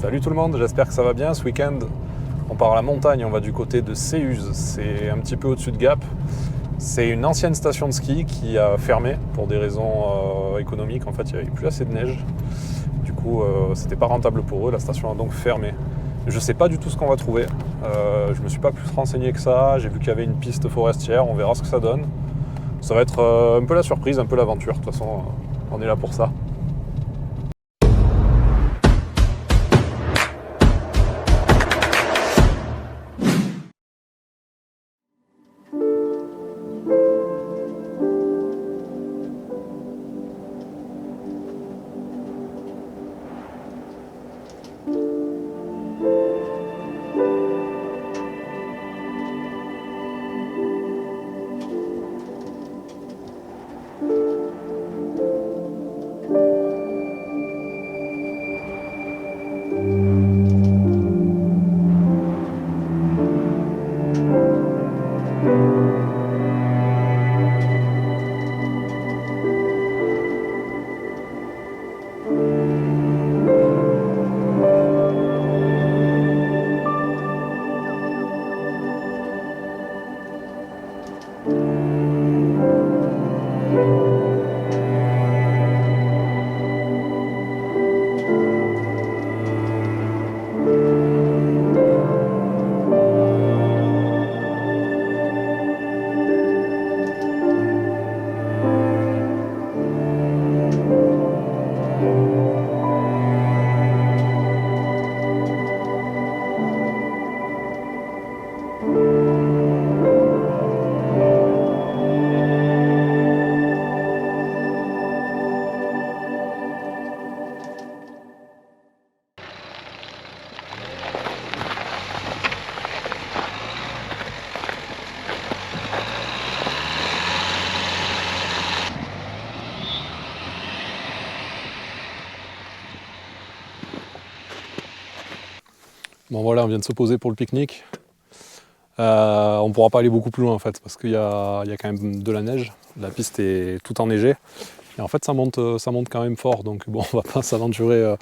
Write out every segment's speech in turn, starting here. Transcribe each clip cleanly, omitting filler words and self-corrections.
Salut tout le monde, j'espère que ça va bien. Ce week-end, on part à la montagne, on va du côté de Séuse. C'est un petit peu au-dessus de Gap. C'est une ancienne station de ski qui a fermé pour des raisons économiques. En fait, il n'y avait plus assez de neige. Du coup, c'était pas rentable pour eux. La station a donc fermé. Je ne sais pas du tout ce qu'on va trouver. Je ne me suis pas plus renseigné que ça. J'ai vu qu'il y avait une piste forestière. On verra ce que ça donne. Ça va être un peu la surprise, un peu l'aventure. De toute façon, on est là pour ça. Bon voilà, on vient de se poser pour le pique-nique. On ne pourra pas aller beaucoup plus loin en fait, parce qu'il y a quand même de la neige. La piste est tout enneigée. Et en fait ça monte quand même fort, donc bon, on va pas s'aventurer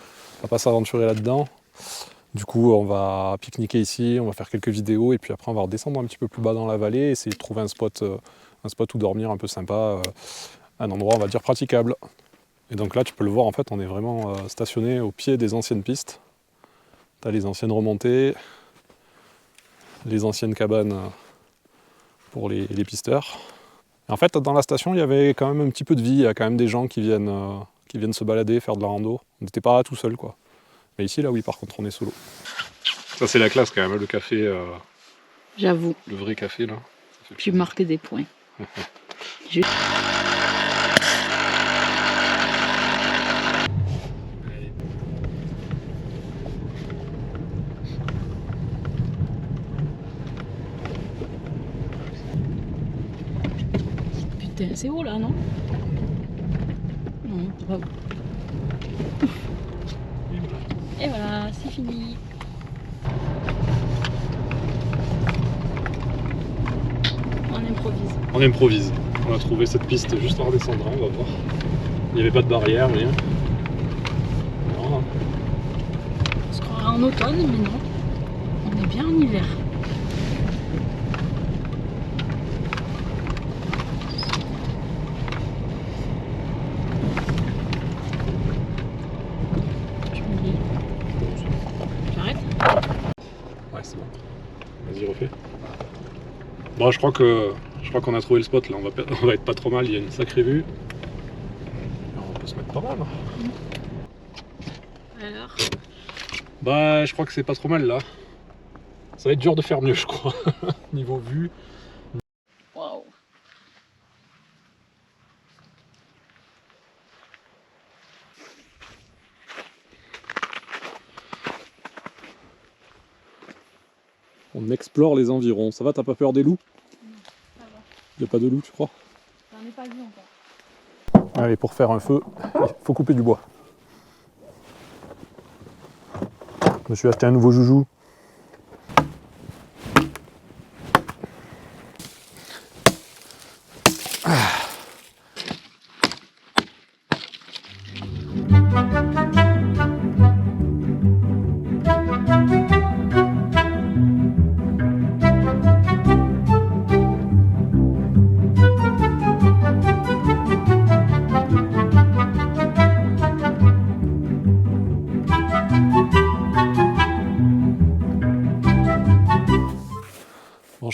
là-dedans. Du coup on va pique-niquer ici, on va faire quelques vidéos, et puis après on va redescendre un petit peu plus bas dans la vallée, essayer de trouver un spot où dormir un peu sympa, un endroit on va dire praticable. Et donc là tu peux le voir, en fait on est vraiment stationné au pied des anciennes pistes. T'as les anciennes remontées, les anciennes cabanes pour les pisteurs. Et en fait, dans la station, il y avait quand même un petit peu de vie. Il y a quand même des gens qui viennent se balader, faire de la rando. On n'était pas tout seul, quoi. Mais ici, là, oui, par contre, on est solo. Ça, c'est la classe, quand même, le café. J'avoue. Le vrai café, là. Puis marquer des points. Putain, c'est haut là, non? Non, c'est pas haut. Et voilà, c'est fini. On improvise. On improvise. On a trouvé cette piste juste en redescendant, on va voir. Il n'y avait pas de barrière, rien. Non. On se croirait en automne, mais non. On est bien en hiver. J'arrête? Ouais, c'est bon. Vas-y, refais. Bon, je crois qu'on a trouvé le spot là, on va être pas trop mal, il y a une sacrée vue. On peut se mettre pas mal. Alors? Bah, je crois que c'est pas trop mal là. Ça va être dur de faire mieux, je crois. Niveau vue. Waouh! On explore les environs. Ça va, t'as pas peur des loups? Ça va. Il n'y a pas de loups, tu crois? J'en ai pas vu encore. Allez, pour faire un feu, il faut couper du bois. Je me suis acheté un nouveau joujou.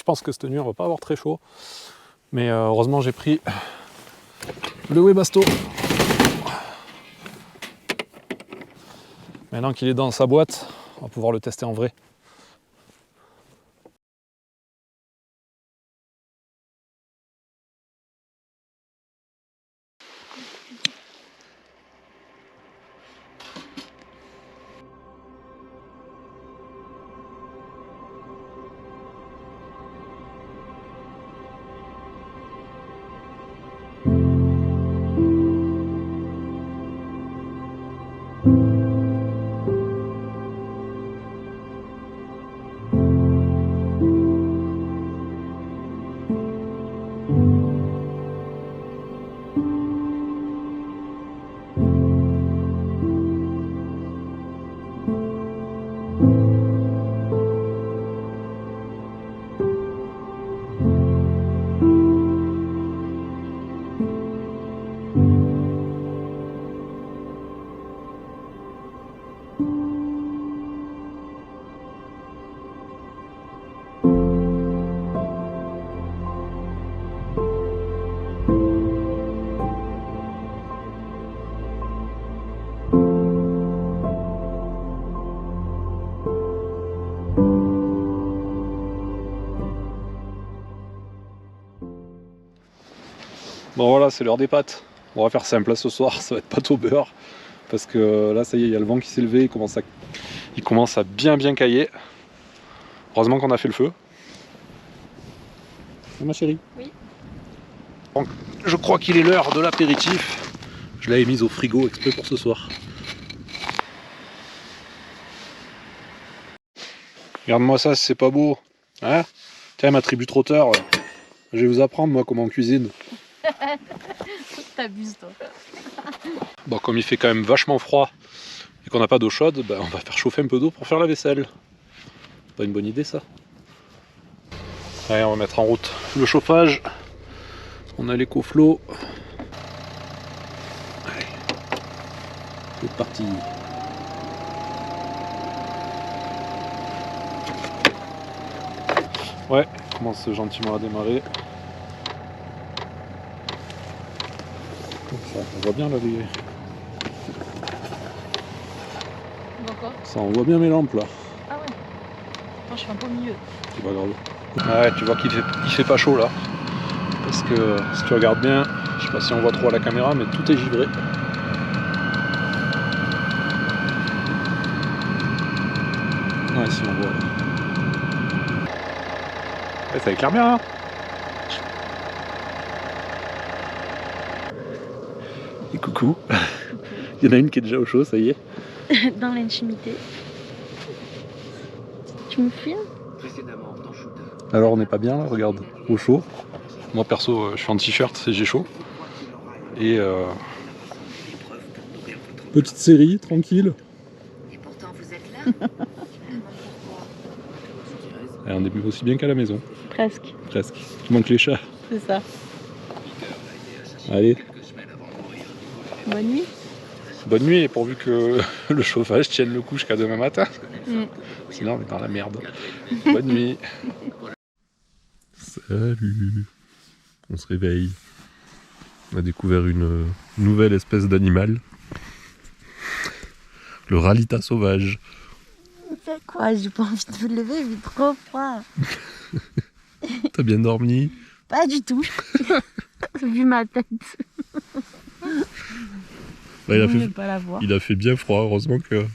pense que cette nuit on va pas avoir très chaud. Mais heureusement j'ai pris le Webasto. Maintenant qu'il est dans sa boîte, on va pouvoir le tester en vrai. Bon voilà, c'est l'heure des pâtes. On va faire simple là ce soir, ça va être pâte au beurre. Parce que là ça y est, il y a le vent qui s'est levé, il commence à bien cailler. Heureusement qu'on a fait le feu. Et ma chérie. Oui. Donc, je crois qu'il est l'heure de l'apéritif. Je l'avais mise au frigo exprès pour ce soir. Regarde-moi ça, c'est pas beau. Hein? Tiens, ma tribu trotteur. Je vais vous apprendre moi comment on cuisine. T'abuses toi. Bon, comme il fait quand même vachement froid et qu'on n'a pas d'eau chaude, ben, on va faire chauffer un peu d'eau pour faire la vaisselle. Pas une bonne idée ça. Allez, on va mettre en route le chauffage. On a l'écoflow. Allez, c'est parti. Ouais, il commence gentiment à démarrer. Ça, on voit bien là les... D'accord. Ça on voit bien mes lampes là. Ah ouais. Attends, je suis un peu au milieu. C'est pas grave. Ouais, tu vois qu'il fait pas chaud là. Parce que si tu regardes bien, je sais pas si on voit trop à la caméra, mais tout est givré. Ouais, si on voit. Ouais, ça éclaire bien hein. Et coucou. Il y en a une qui est déjà au chaud, ça y est. Dans l'intimité. Tu me filmes? Alors on n'est pas bien là, regarde, au chaud. Moi perso, je suis en t-shirt et j'ai chaud. Et petite série, tranquille. Et pourtant vous êtes là. Et on est aussi bien qu'à la maison. Presque. Presque. Il manque les chats. C'est ça. Allez, Bonne nuit. bonne nuit et pourvu que le chauffage tienne le coup jusqu'à demain matin. Mm. Sinon on est dans la merde. Bonne nuit. Salut. On se réveille. On a découvert une nouvelle espèce d'animal. Le rallita sauvage. C'est quoi? J'ai pas envie de me lever, il fait trop froid. T'as bien dormi? Pas du tout. Vu ma tête. Bah, Pas la voir. il a fait bien froid, heureusement qu'il y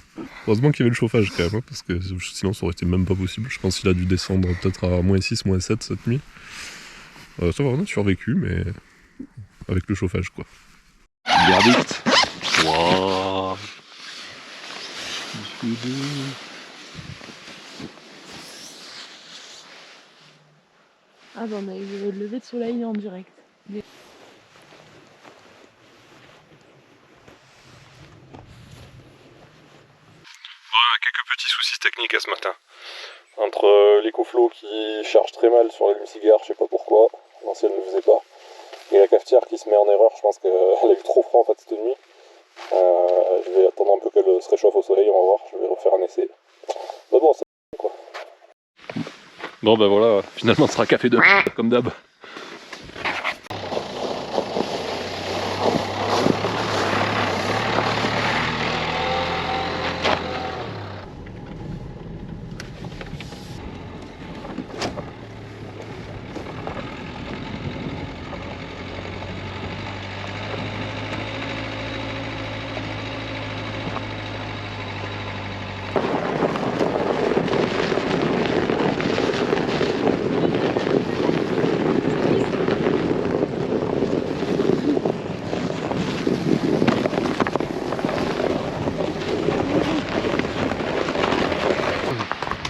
avait le chauffage quand même, hein, parce que sinon ça aurait été même pas possible. Je pense qu'il a dû descendre peut-être à -6, -7 cette nuit. Ça va, on a survécu, mais avec le chauffage quoi. Verdict. Wow. Ah bah on a eu le lever de soleil en direct. Quelques petits soucis techniques à ce matin. Entre l'écoflow qui charge très mal sur l'allume-cigare, je sais pas pourquoi, l'ancienne ne le faisait pas, et la cafetière qui se met en erreur, je pense qu'elle a eu trop froid en fait cette nuit. Je vais attendre un peu qu'elle se réchauffe au soleil, on va voir, je vais refaire un essai. Mais bon, c'est quoi. Bon bah voilà, finalement ce sera café de comme d'hab.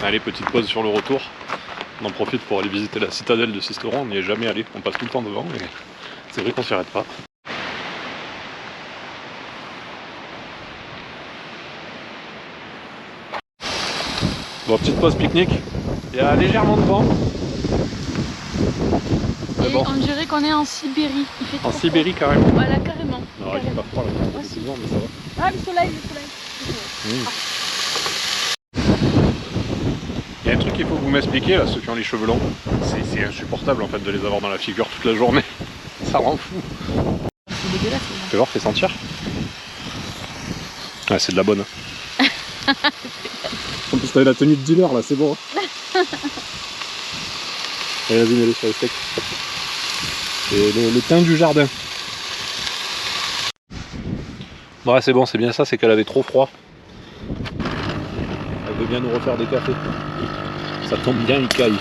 Allez, petite pause sur le retour. On en profite pour aller visiter la citadelle de Sisteron. On n'y est jamais allé, on passe tout le temps devant, mais c'est vrai qu'on s'y arrête pas. Bon, petite pause pique-nique. Il y a légèrement de vent. Mais Et bon. on dirait qu'on est en Sibérie. Il fait En trop Sibérie froid. carrément. Voilà, carrément. Non, il fait pas froid là, il y a beaucoup de vent, mais ça va. Ah, le soleil, le soleil. Il y a un truc qu'il faut que vous m'expliquiez là, ceux qui ont les cheveux longs. C'est insupportable en fait de les avoir dans la figure toute la journée. Ça rend fou. C'est dégueulasse. Tu vas voir, fais sentir. Ouais, c'est de la bonne. En plus, t'avais la tenue de dealer là, c'est bon. Allez, vas-y, mets-le sur le steak. Et le thym du jardin. Ouais, c'est bon, c'est bien ça, c'est qu'elle avait trop froid. Elle veut bien nous refaire des cafés. Ça tombe bien, il caille.